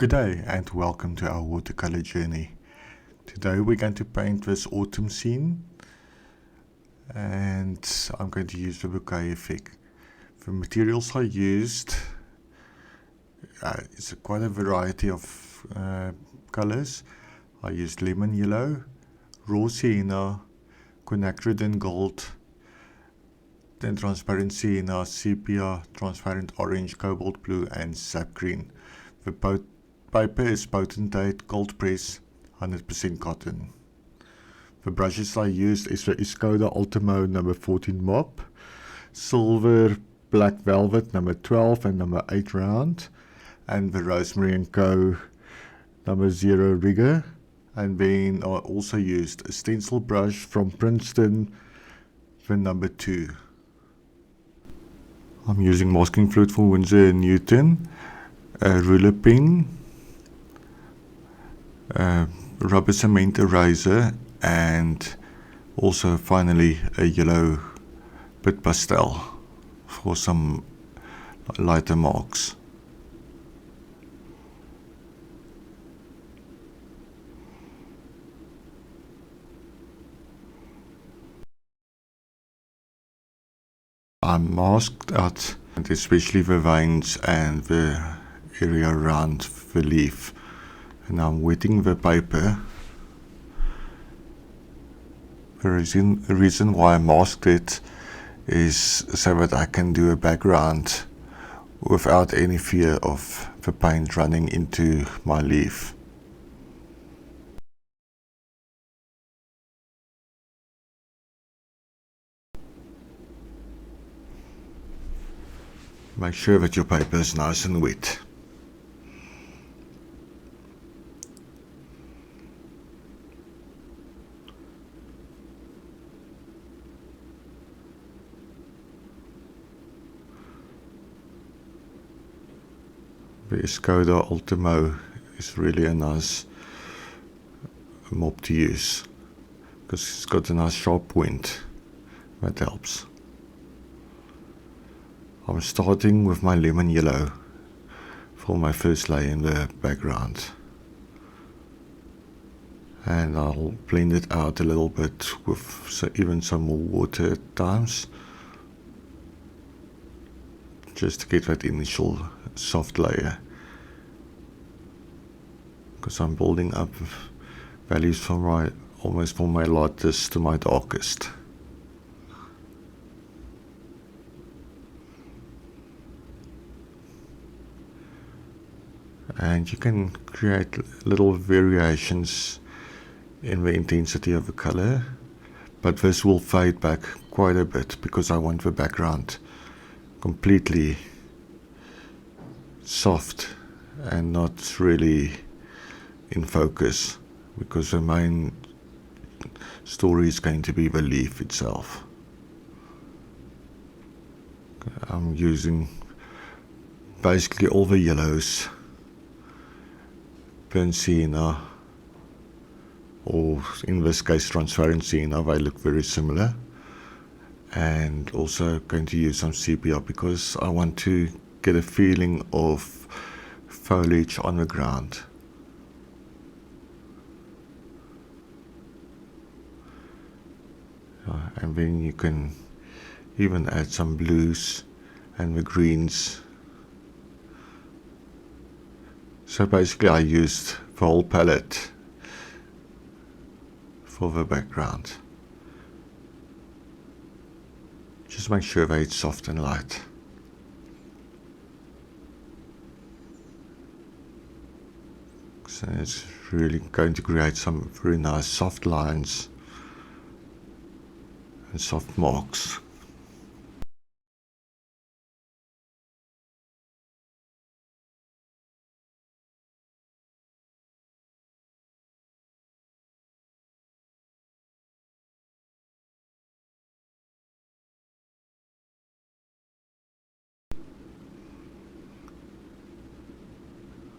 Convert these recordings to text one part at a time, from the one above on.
Good day and welcome to our watercolor journey. Today we're going to paint this autumn scene and I'm going to use the bokeh effect. The materials I used is quite a variety of colors. I used lemon yellow, raw sienna, Quinacridone Gold, then transparent sienna, sepia, transparent orange, cobalt blue and sap green. The paper is potentate cold press 100% cotton. The brushes I used is the Escoda Ultimo number 14 mop, silver black velvet number 12 and number 8 round, and the Rosemary & Co number 0 rigger. And then I also used a stencil brush from Princeton, the number 2. I'm using masking fluid for Winsor & Newton, a ruler pen, rubber cement eraser, and also finally a yellow bit pastel for some lighter marks. I masked out especially the veins and the area around the leaf. And I'm wetting the paper. The reason why I masked it is so that I can do a background without any fear of the paint running into my leaf. Make sure that your paper is nice and wet. The Escoda Ultimo is really a nice mop to use because it's got a nice sharp point that helps. I'm starting with my lemon yellow for my first layer in the background, and I'll blend it out a little bit with even some more water at times, just to get that initial soft layer, because I'm building up values from almost from my lightest to my darkest. And you can create little variations in the intensity of the color, but this will fade back quite a bit because I want the background completely soft and not really in focus, because the main story is going to be the leaf itself. I'm using basically all the yellows, burnt sienna, or in this case transparent sienna. They look very similar, and also going to use some sepia because I want to get a feeling of foliage on the ground. And then you can even add some blues and the greens. So basically I used the whole palette for the background. Just make sure that it's soft and light. So it's really going to create some very nice soft lines and soft marks.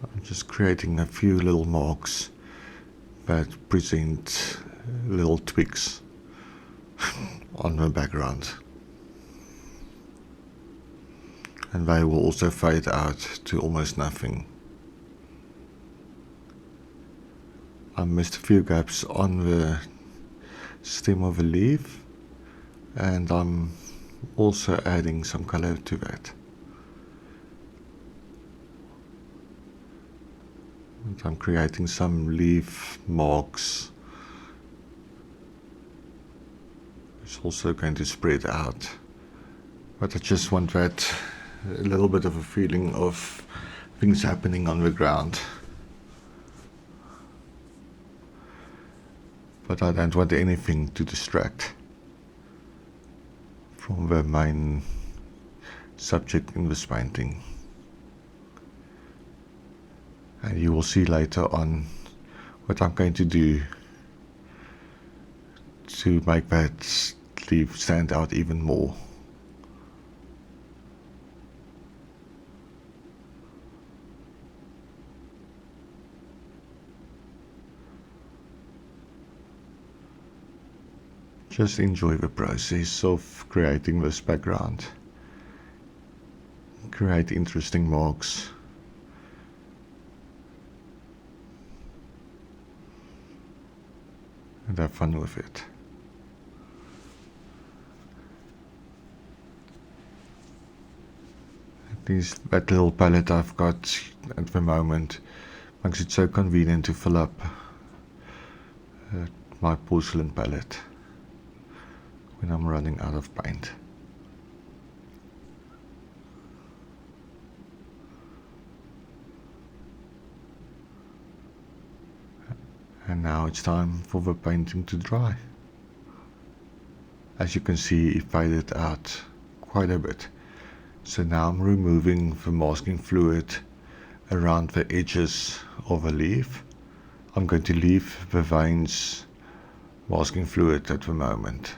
I'm just creating a few little marks that present little twigs on the background, and they will also fade out to almost nothing. I missed a few gaps on the stem of a leaf, and I'm also adding some color to that. And I'm creating some leaf marks. It's also going to spread out, but I just want that a little bit of a feeling of things happening on the ground. But I don't want anything to distract from the main subject in this painting. And you will see later on what I'm going to do to make that leaf stand out even more. Just enjoy the process of creating this background. Create interesting marks. And have fun with it. That little palette I've got at the moment makes it so convenient to fill up my porcelain palette when I'm running out of paint. And now it's time for the painting to dry. As you can see, it faded out quite a bit. So now I'm removing the masking fluid around the edges of a leaf. I'm going to leave the veins masking fluid at the moment,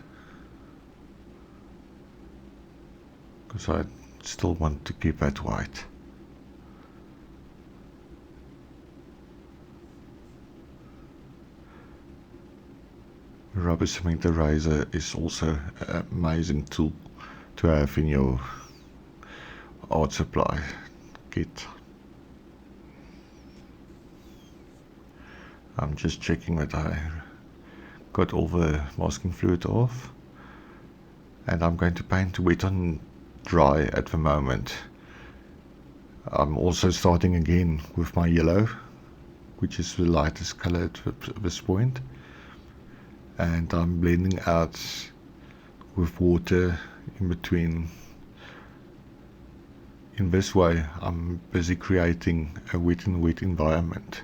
because I still want to keep that white. The rubber cement eraser is also an amazing tool to have in your art supply kit. I'm just checking that I got all the masking fluid off, and I'm going to paint wet on dry at the moment. I'm also starting again with my yellow, which is the lightest color at this point, and I'm blending out with water in between. In this way, I'm busy creating a wet and wet environment.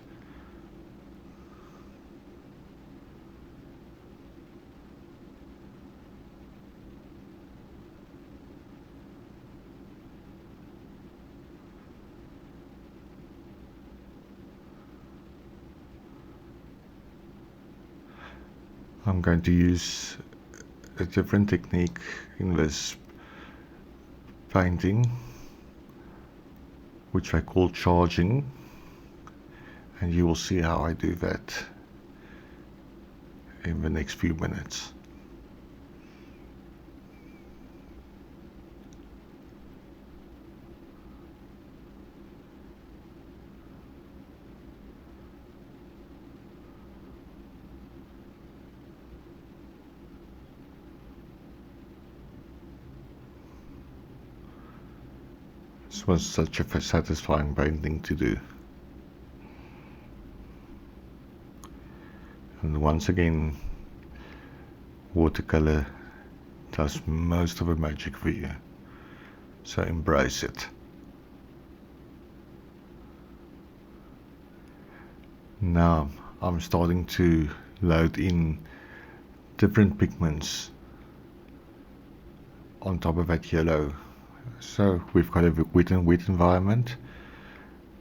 I'm going to use a different technique in this painting, which I call charging, and you will see how I do that in the next few minutes. This was such a satisfying painting to do. And once again, watercolor does most of the magic for you, so embrace it. Now I'm starting to load in different pigments on top of that yellow. So we've got a wet and wet environment,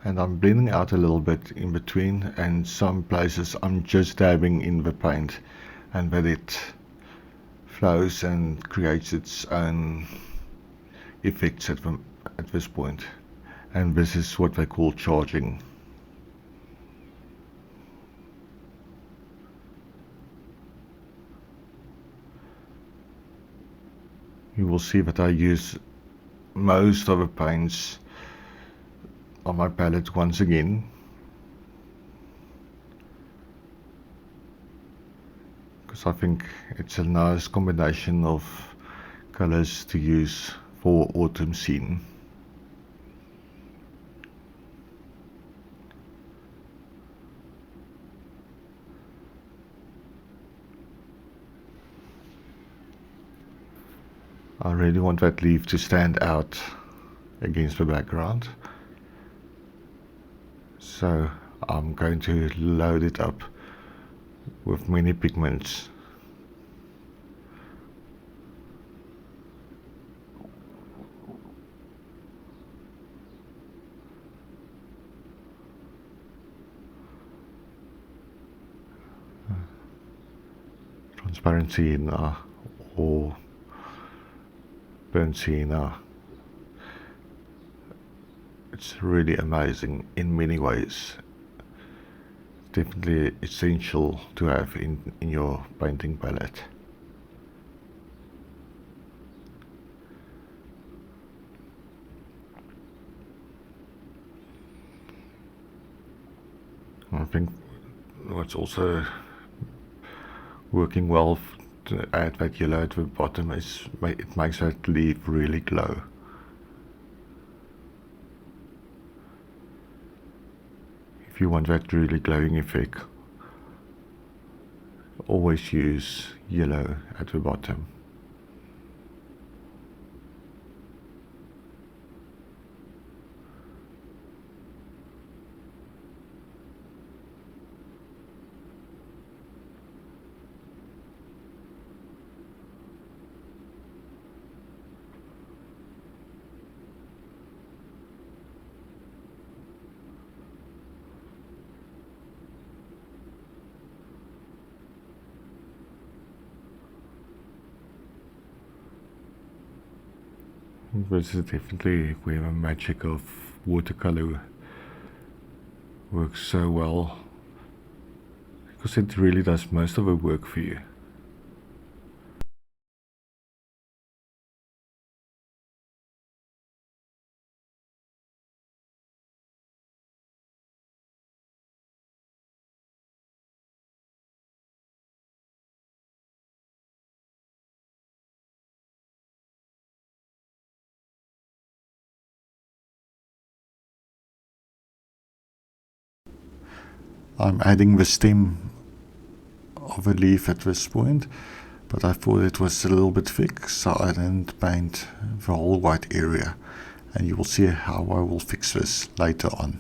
and I'm blending out a little bit in between, and some places I'm just dabbing in the paint, and that it flows and creates its own effects at this point. And this is what they call charging. You will see that I use most of the paints on my palette once again, So I think it's a nice combination of colors to use for autumn scene. I really want that leaf to stand out against the background. So I'm going to load it up with many pigments. Transparent sienna or burnt sienna. It's really amazing in many ways. Definitely essential to have in your painting palette. I think what's also working well to add that yellow at the bottom is it makes that leaf really glow. If you want that really glowing effect, always use yellow at the bottom. This is definitely where the magic of watercolor works so well, because it really does most of the work for you. I'm adding the stem of a leaf at this point, but I thought it was a little bit thick, so I didn't paint the whole white area, and you will see how I will fix this later on.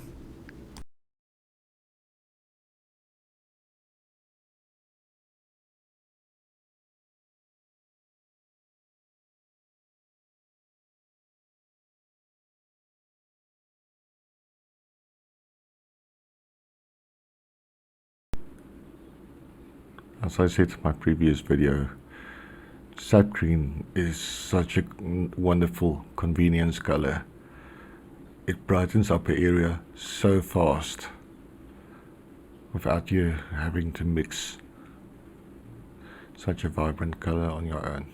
As I said in my previous video, Sap Green is such a wonderful convenience color. It brightens up the area so fast without you having to mix such a vibrant color on your own.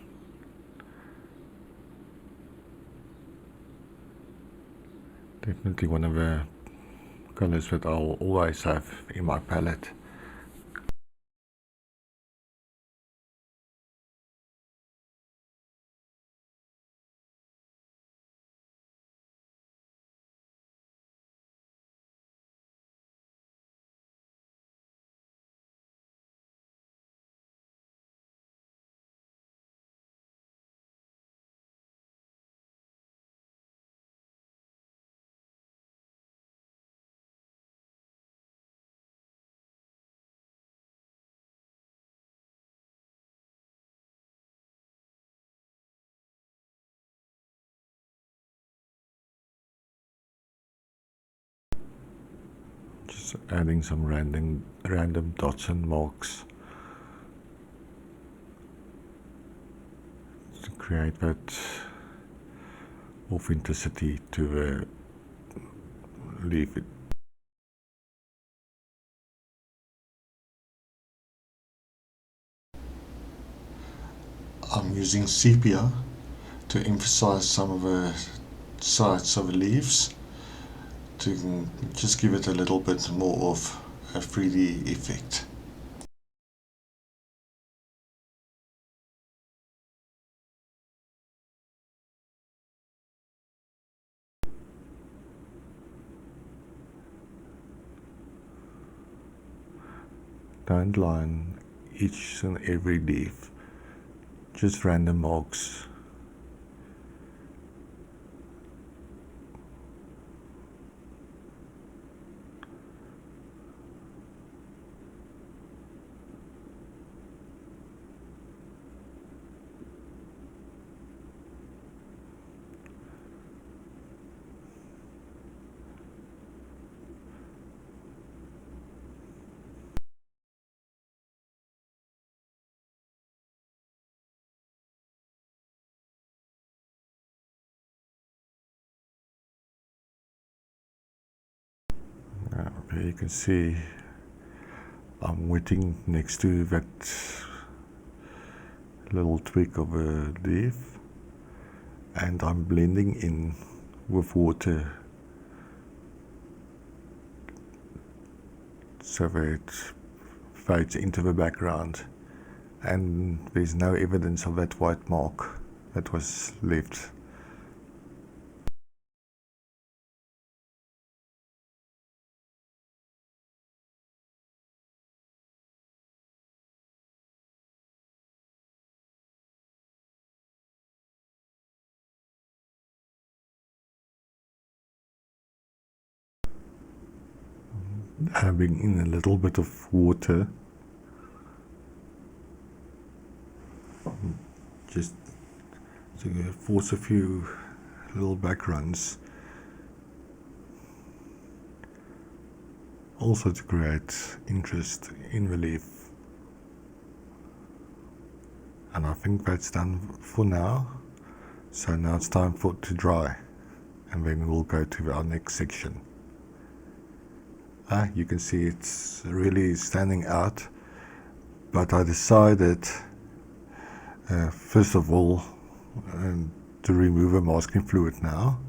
Definitely one of the colors that I'll always have in my palette. Just adding some random dots and marks to create that authenticity to the leaf. I'm using sepia to emphasize some of the sides of the leaves, to just give it a little bit more of a 3D effect. Don't line each and every leaf, just random marks. Okay, you can see I'm wetting next to that little twig of a leaf, and I'm blending in with water so that it fades into the background, and there's no evidence of that white mark that was left. Having in a little bit of water, just to force a few little backgrounds, also to create interest in the leaf. And I think that's done for now, so now it's time for it to dry, and then we'll go to our next section. You can see it's really standing out, but I decided first of all to remove the masking fluid now,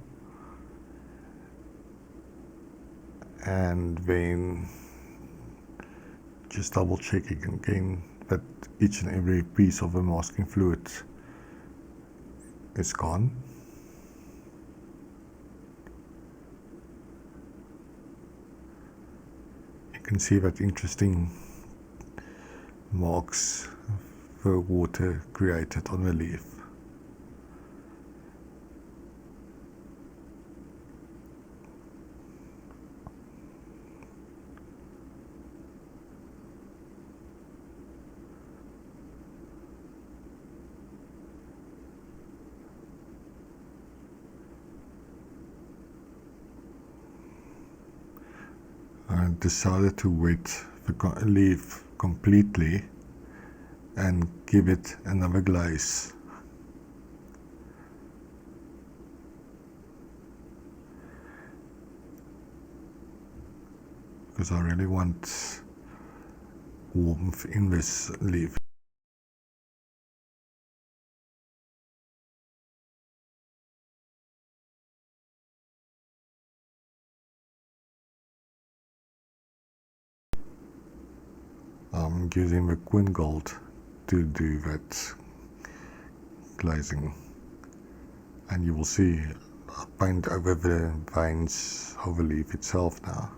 and then just double checking again that each and every piece of the masking fluid is gone. You can see that interesting marks the water created on the leaf. I decided to wet the leaf completely and give it another glaze. Because I really want warmth in this leaf. I'm using the Quinacridone Gold to do that glazing, and you will see I paint over the veins of the leaf itself now.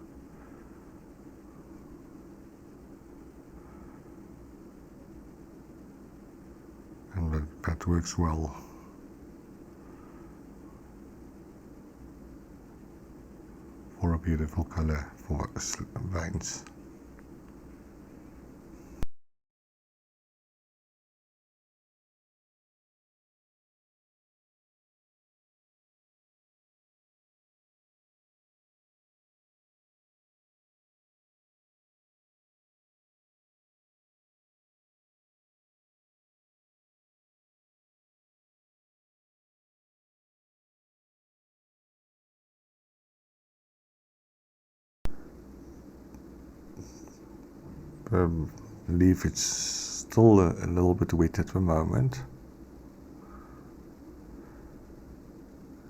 And that works well. For a beautiful color for veins. The leaf is still a little bit wet at the moment,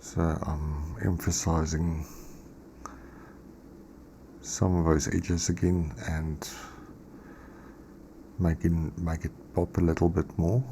so I'm emphasizing some of those edges again and make it pop a little bit more.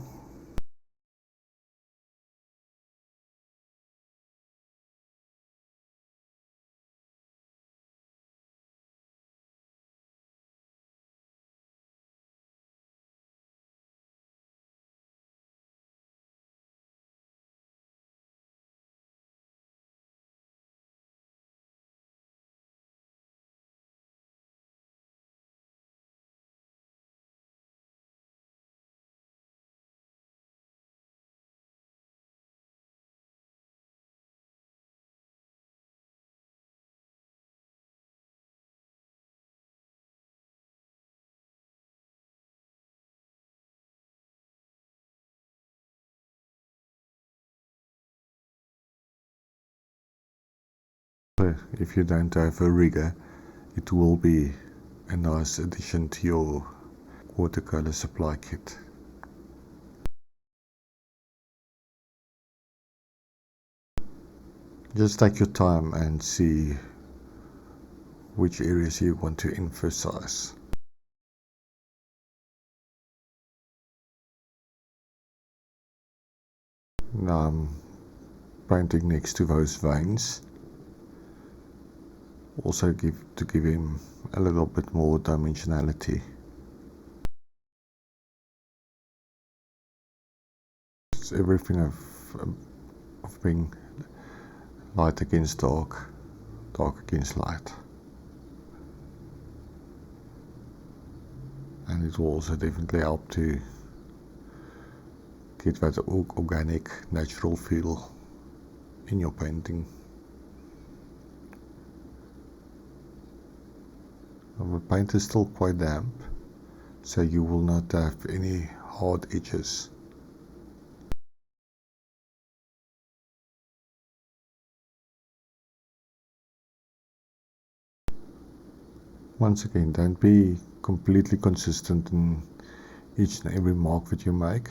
So if you don't have a rigger, it will be a nice addition to your watercolor supply kit. Just take your time and see which areas you want to emphasize. Now I'm painting next to those veins, also to give him a little bit more dimensionality. It's everything of being light against dark, dark against light. And it will also definitely help to get that organic, natural feel in your painting. The paint is still quite damp, so you will not have any hard edges. Once again, don't be completely consistent in each and every mark that you make.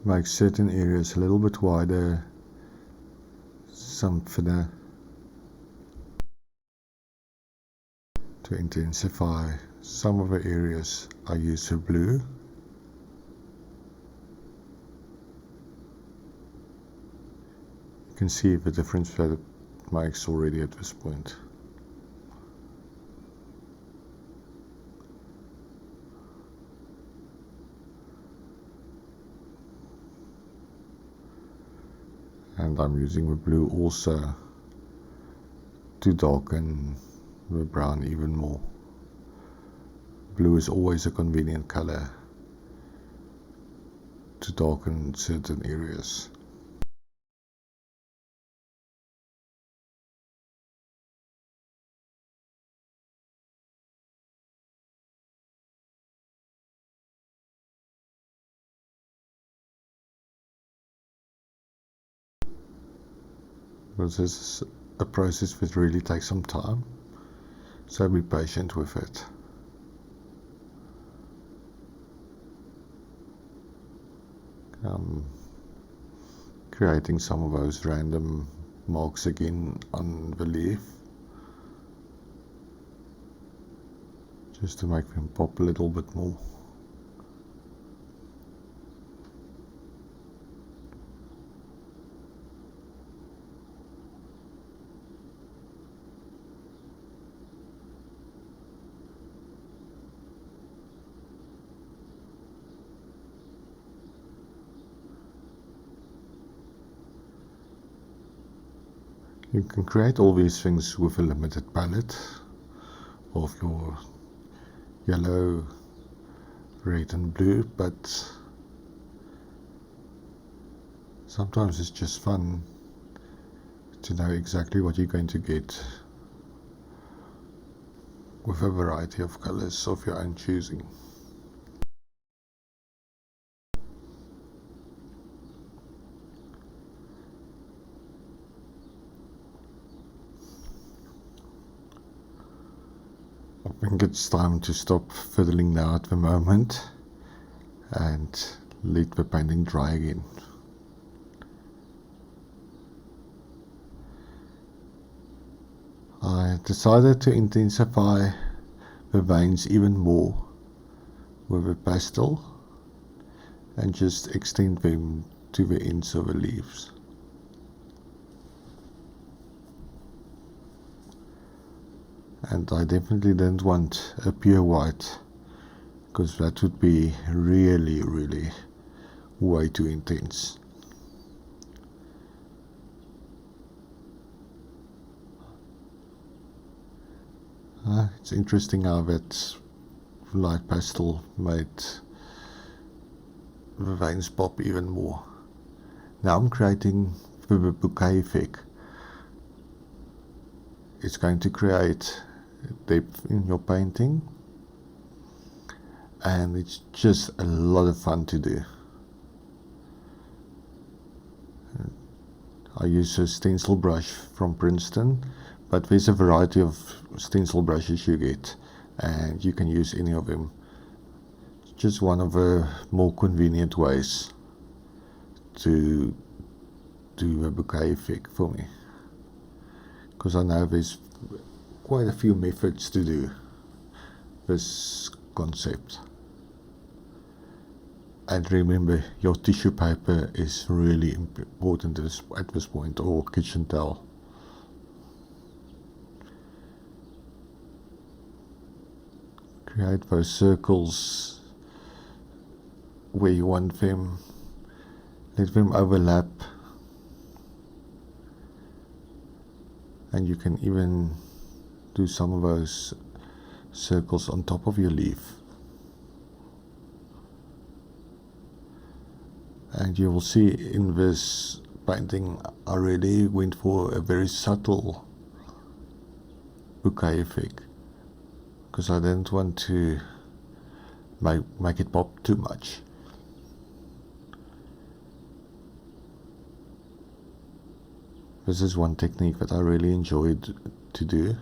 Make certain areas a little bit wider, some thinner, to intensify some of the areas. I use the blue. You can see the difference that it makes already at this point. And I'm using the blue also to darken the brown even more. Blue is always a convenient color to darken certain areas. This is a process that really takes some time, so be patient with it. Creating some of those random marks again on the leaf, just to make them pop a little bit more. You can create all these things with a limited palette of your yellow, red and blue, but sometimes it's just fun to know exactly what you're going to get with a variety of colors of your own choosing. I think it's time to stop fiddling now at the moment and let the painting dry again. I decided to intensify the veins even more with a pastel and just extend them to the ends of the leaves. And I definitely don't want a pure white, because that would be really way too intense. It's interesting how that light pastel made the veins pop even more. Now I'm creating the bokeh effect. It's going to create depth in your painting, and it's just a lot of fun to do. I use a stencil brush from Princeton, but there's a variety of stencil brushes you get, and you can use any of them. It's just one of the more convenient ways to do a bouquet effect for me, because I know there's quite a few methods to do this concept. And remember, your tissue paper is really important at this point, or kitchen towel. Create those circles where you want them, let them overlap, and you can even do some of those circles on top of your leaf. And you will see in this painting I really went for a very subtle bouquet effect, because I didn't want to make it pop too much. This is one technique that I really enjoyed to do.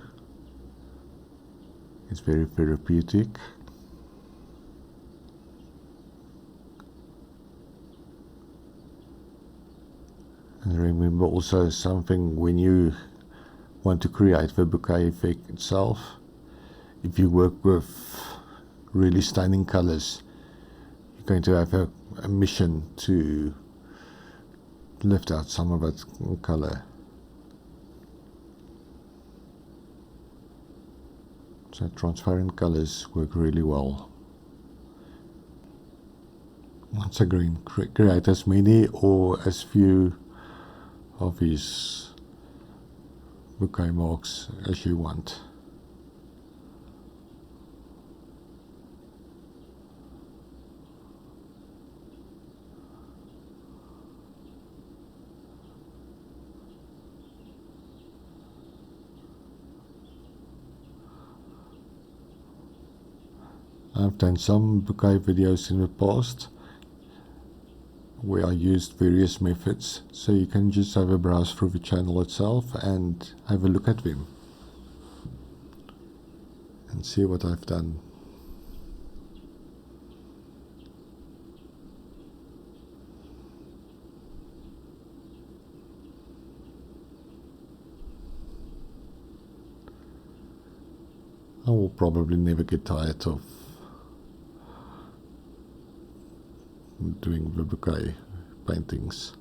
It's very therapeutic. And remember also something, when you want to create the bouquet effect itself, if you work with really stunning colors, you're going to have a mission to lift out some of that color. So transparent colors work really well. Once again, create as many or as few of these bouquet marks as you want. I've done some bouquet videos in the past where I used various methods, so you can just have a browse through the channel itself and have a look at them and see what I've done. I will probably never get tired of doing the bouquet paintings.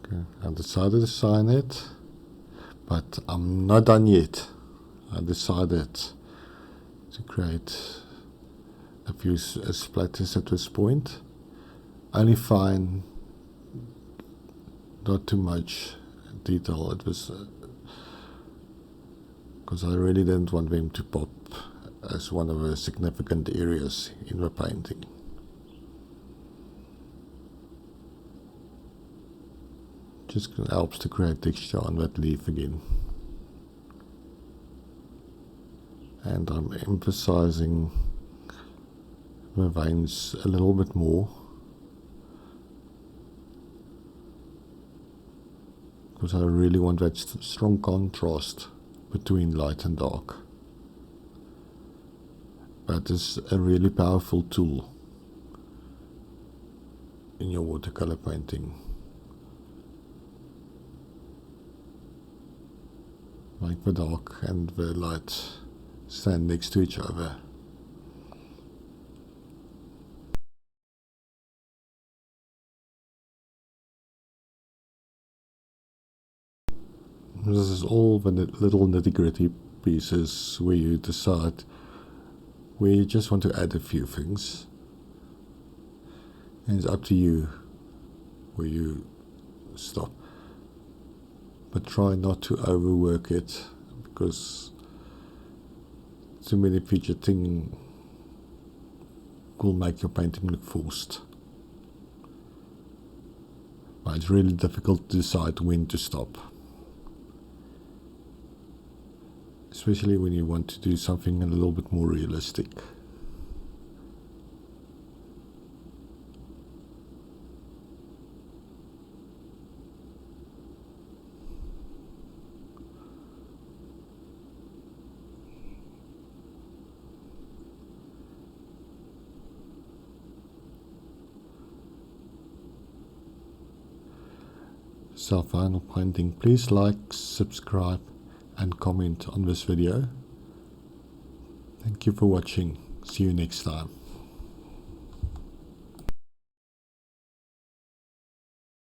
Okay, I decided to sign it, but I'm not done yet. I decided to create a few splatters at this point. Only fine, not too much detail. It was because I really didn't want them to pop as one of the significant areas in the painting. Just helps to create texture on that leaf again. And I'm emphasizing the veins a little bit more, because I really want that strong contrast between light and dark. But it's a really powerful tool in your watercolor painting. Make the dark and the light stand next to each other. This is all the little nitty-gritty pieces where you decide where you just want to add a few things, and it's up to you where you stop. But try not to overwork it, because too many fidgeting will make your painting look forced. But it's really difficult to decide when to stop. Especially when you want to do something a little bit more realistic. So final painting, please like, subscribe and comment on this video. Thank you for watching. See you next time.